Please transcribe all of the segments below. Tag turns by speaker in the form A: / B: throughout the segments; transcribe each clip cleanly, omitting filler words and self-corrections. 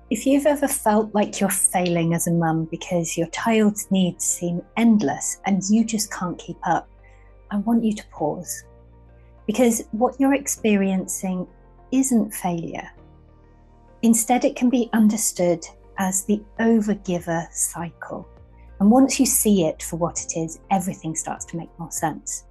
A: If you've ever felt like you're failing as a mum because your child's needs seem endless and you just can't keep up, I want you to pause. Because what you're experiencing isn't failure. Instead, it can be understood as the Overgiver Cycle. And once you see it for what it is, everything starts to make more sense.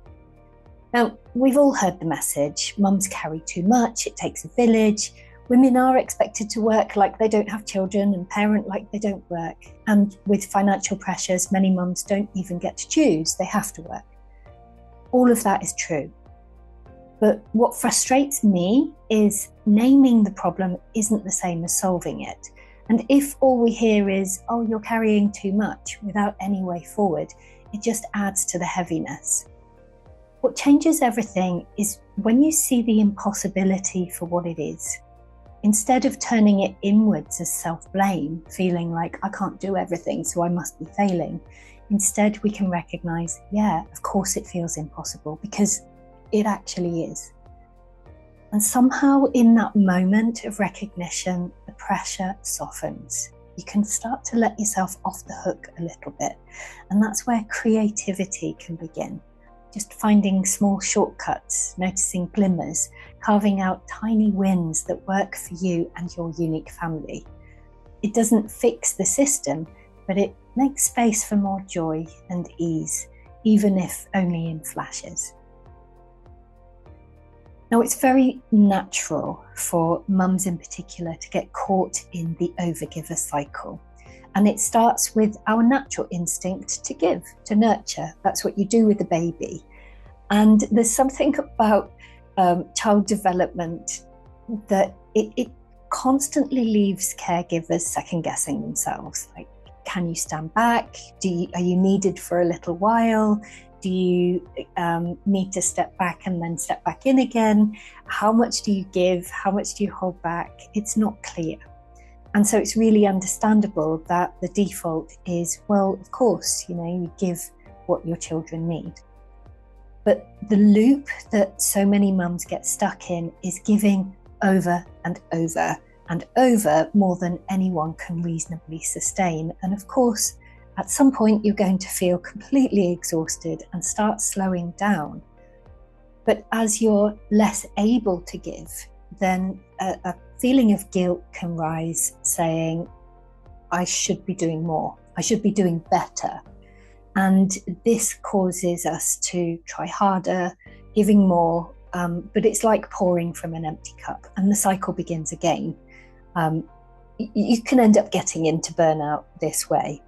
A: Now, we've all heard the message, mums carry too much, it takes a village, women are expected to work like they don't have children and parent like they don't work. And with financial pressures, many mums don't even get to choose, they have to work. All of that is true. But what frustrates me is naming the problem isn't the same as solving it. And if all we hear is, oh, you're carrying too much without any way forward, it just adds to the heaviness. What changes everything is when you see the impossibility for what it is. Instead of turning it inwards as self-blame, feeling like I can't do everything, so I must be failing, instead we can recognize, yeah, of course it feels impossible, because it actually is. And somehow in that moment of recognition, the pressure softens. You can start to let yourself off the hook a little bit. And that's where creativity can begin. Just finding small shortcuts, noticing glimmers, carving out tiny wins that work for you and your unique family. It doesn't fix the system, but it makes space for more joy and ease, even if only in flashes. Now, it's very natural for mums in particular to get caught in the overgiver cycle. And it starts with our natural instinct to give, to nurture. That's what you do with a baby. And there's something about child development that it constantly leaves caregivers second guessing themselves. Like, can you stand back? Are you needed for a little while? Do you need to step back and then step back in again? How much do you give? How much do you hold back? It's not clear. And so it's really understandable that the default is, well, of course, you give what your children need. But the loop that so many mums get stuck in is giving over and over and over more than anyone can reasonably sustain. And of course, at some point, you're going to feel completely exhausted and start slowing down. But as you're less able to give, then a feeling of guilt can rise, saying, I should be doing more, I should be doing better. And this causes us to try harder, giving more, but it's like pouring from an empty cup, and the cycle begins again. You can end up getting into burnout this way.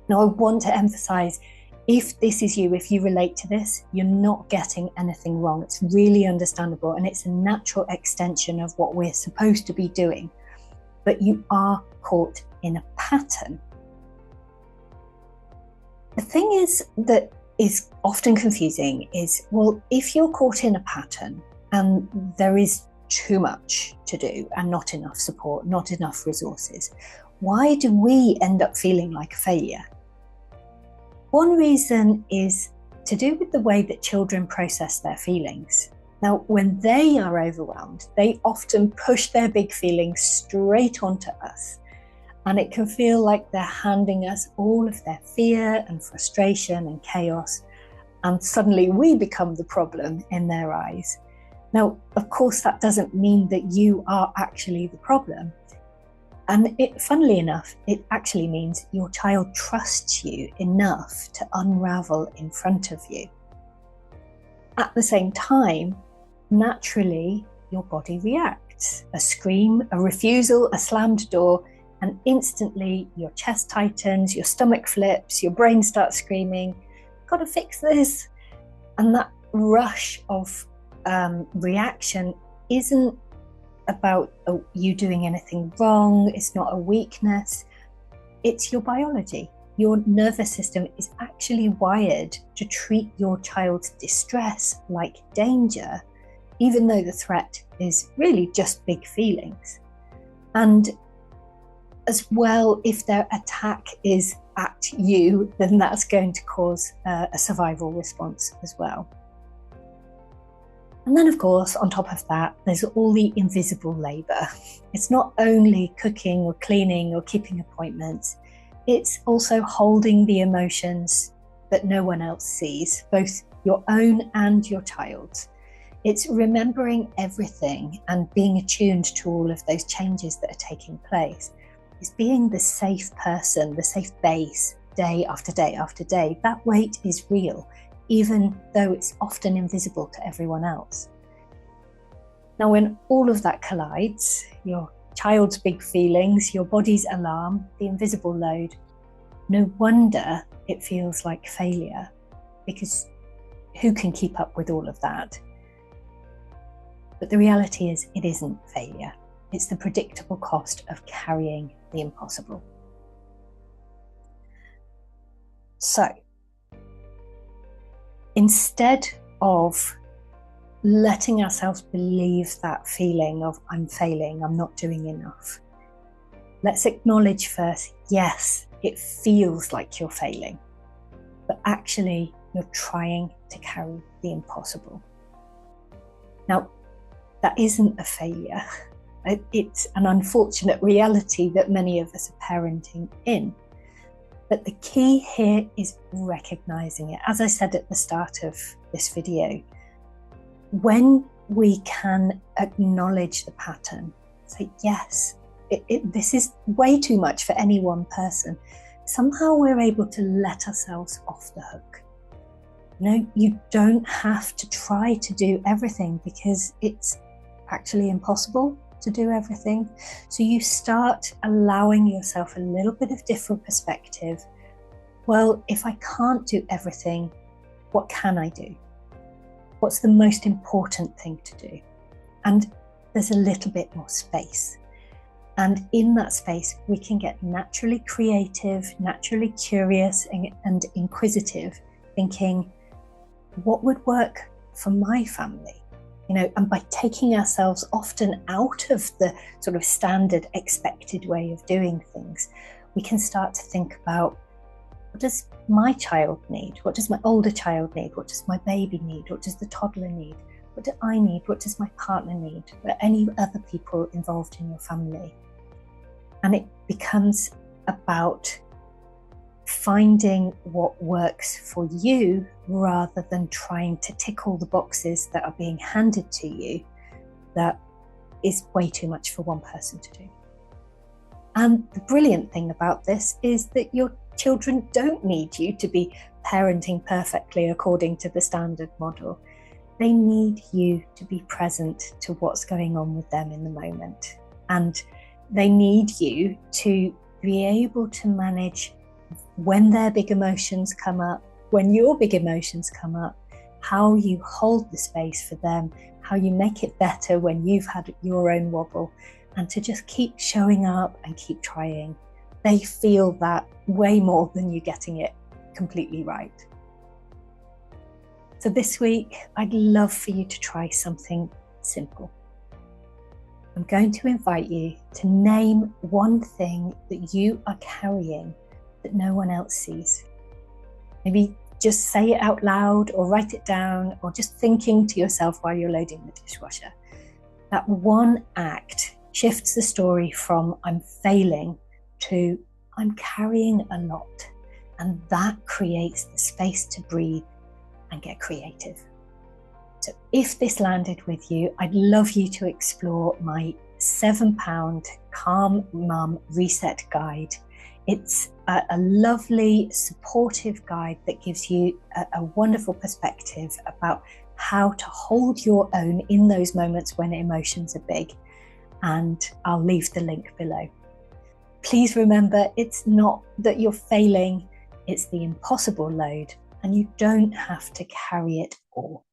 A: Now, I want to emphasize, if this is you, if you relate to this, you're not getting anything wrong. It's really understandable, and it's a natural extension of what we're supposed to be doing. But you are caught in a pattern. The thing is that is often confusing is, well, if you're caught in a pattern and there is too much to do and not enough support, not enough resources, why do we end up feeling like a failure? One reason is to do with the way that children process their feelings. Now, when they are overwhelmed, they often push their big feelings straight onto us. And it can feel like they're handing us all of their fear and frustration and chaos. And suddenly we become the problem in their eyes. Now, of course, that doesn't mean that you are actually the problem. And funnily enough, it actually means your child trusts you enough to unravel in front of you. At the same time, naturally, your body reacts. A scream, a refusal, a slammed door, and instantly your chest tightens, your stomach flips, your brain starts screaming, gotta fix this. And that rush of reaction isn't about you doing anything wrong. It's not a weakness. It's your biology. Your nervous system is actually wired to treat your child's distress like danger, even though the threat is really just big feelings. And as well, if their attack is at you, then that's going to cause a survival response as well. And then, of course, on top of that, there's all the invisible labour. It's not only cooking or cleaning or keeping appointments, it's also holding the emotions that no one else sees, both your own and your child's. It's remembering everything and being attuned to all of those changes that are taking place. It's being the safe person, the safe base, day after day after day. That weight is real, even though it's often invisible to everyone else. Now, when all of that collides, your child's big feelings, your body's alarm, the invisible load, no wonder it feels like failure, because who can keep up with all of that? But the reality is, it isn't failure. It's the predictable cost of carrying the impossible. So, instead of letting ourselves believe that feeling of I'm failing, I'm not doing enough, let's acknowledge first, yes, it feels like you're failing, but actually you're trying to carry the impossible. Now, that isn't a failure. It's an unfortunate reality that many of us are parenting in. But the key here is recognizing it. As I said at the start of this video, when we can acknowledge the pattern, say, yes, this is way too much for any one person, somehow we're able to let ourselves off the hook. No, you don't have to try to do everything, because it's actually impossible to do everything. So you start allowing yourself a little bit of different perspective. Well, if I can't do everything, what can I do? What's the most important thing to do? And there's a little bit more space. And in that space, we can get naturally creative, naturally curious, and inquisitive, thinking, what would work for my family? And by taking ourselves often out of the sort of standard expected way of doing things, we can start to think about, what does my child need? What does my older child need? What does my baby need? What does the toddler need? What do I need? What does my partner need? Or any other people involved in your family? And it becomes about finding what works for you, rather than trying to tick all the boxes that are being handed to you that is way too much for one person to do. And the brilliant thing about this is that your children don't need you to be parenting perfectly according to the standard model. They need you to be present to what's going on with them in the moment. And they need you to be able to manage when their big emotions come up, when your big emotions come up, how you hold the space for them, how you make it better when you've had your own wobble, and to just keep showing up and keep trying. They feel that way more than you getting it completely right. So this week, I'd love for you to try something simple. I'm going to invite you to name one thing that you are carrying that no one else sees. Maybe just say it out loud, or write it down, or just thinking to yourself while you're loading the dishwasher. That one act shifts the story from I'm failing to I'm carrying a lot. And that creates the space to breathe and get creative. So if this landed with you, I'd love you to explore my £7 Calm Mum Reset Guide. It's a lovely, supportive guide that gives you a wonderful perspective about how to hold your own in those moments when emotions are big. And I'll leave the link below. Please remember, it's not that you're failing, it's the impossible load, and you don't have to carry it all.